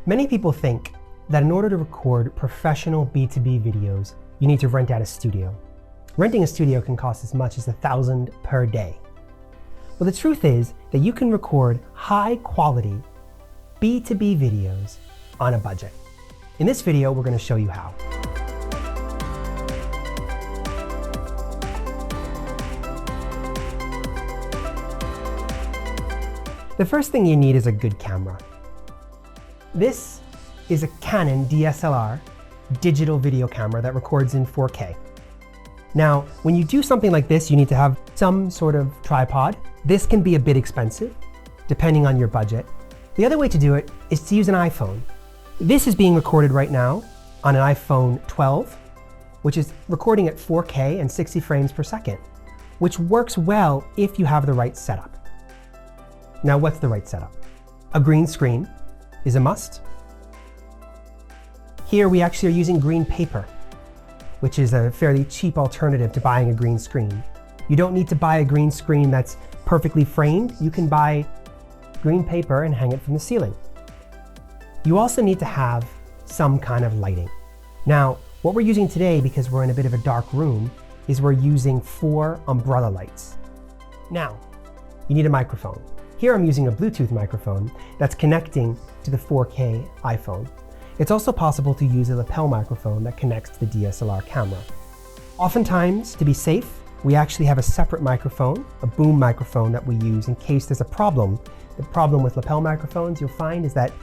Many people think that in order to record professional B2B videos, you need to rent out a studio. Renting a studio can cost as much as $1,000 per day. Well, the truth is that you can record high quality B2B videos on a budget. In this video, we're going to show you how. The first thing you need is a good camera. This is a Canon DSLR digital video camera that records in 4K. Now, when you do something like this, you need to have some sort of tripod. This can be a bit expensive, depending on your budget. The other way to do it is to use an iPhone. This is being recorded right now on an iPhone 12, which is recording at 4K and 60 frames per second, which works well if you have the right setup. Now, what's the right setup? A green screen is a must. Here we actually are using green paper, which is a fairly cheap alternative to buying a green screen. You don't need to buy a green screen that's perfectly framed. You can buy green paper and hang it from the ceiling. You also need to have some kind of lighting. Now, what we're using today, because we're in a bit of a dark room, is we're using 4 umbrella lights. Now, you need a microphone. Here I'm using a Bluetooth microphone that's connecting to the 4K iPhone. It's also possible to use a lapel microphone that connects to the DSLR camera. Oftentimes, to be safe, we actually have a separate microphone, a boom microphone that we use in case there's a problem. The problem with lapel microphones you'll find is that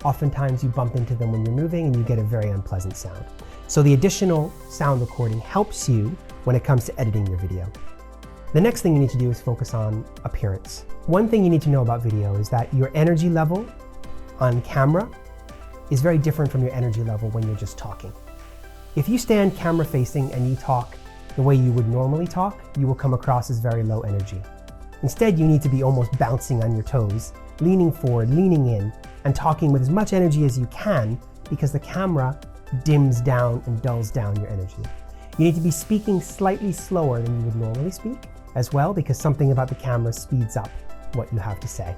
oftentimes you bump into them when you're moving and you get a very unpleasant sound. So the additional sound recording helps you when it comes to editing your video. The next thing you need to do is focus on appearance. One thing you need to know about video is that your energy level on camera is very different from your energy level when you're just talking. If you stand camera facing and you talk the way you would normally talk, you will come across as very low energy. Instead, you need to be almost bouncing on your toes, leaning forward, leaning in, and talking with as much energy as you can because the camera dims down and dulls down your energy. You need to be speaking slightly slower than you would normally speak as well, because something about the camera speeds up what you have to say.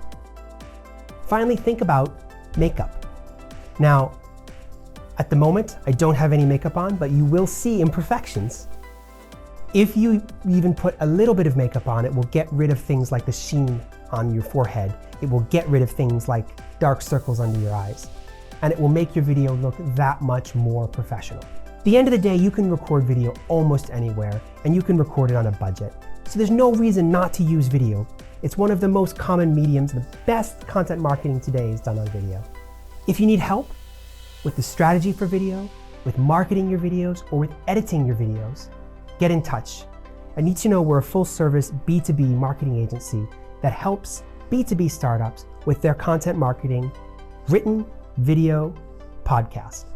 Finally, think about makeup. Now, at the moment, I don't have any makeup on, but you will see imperfections. If you even put a little bit of makeup on, it will get rid of things like the sheen on your forehead. It will get rid of things like dark circles under your eyes. And it will make your video look that much more professional. At the end of the day, you can record video almost anywhere, and you can record it on a budget. So there's no reason not to use video. It's one of the most common mediums. The best content marketing today is done on video. If you need help with the strategy for video, with marketing your videos, or with editing your videos, get in touch. I need to know we're a full-service B2B marketing agency that helps B2B startups with their content marketing, written, video, podcast.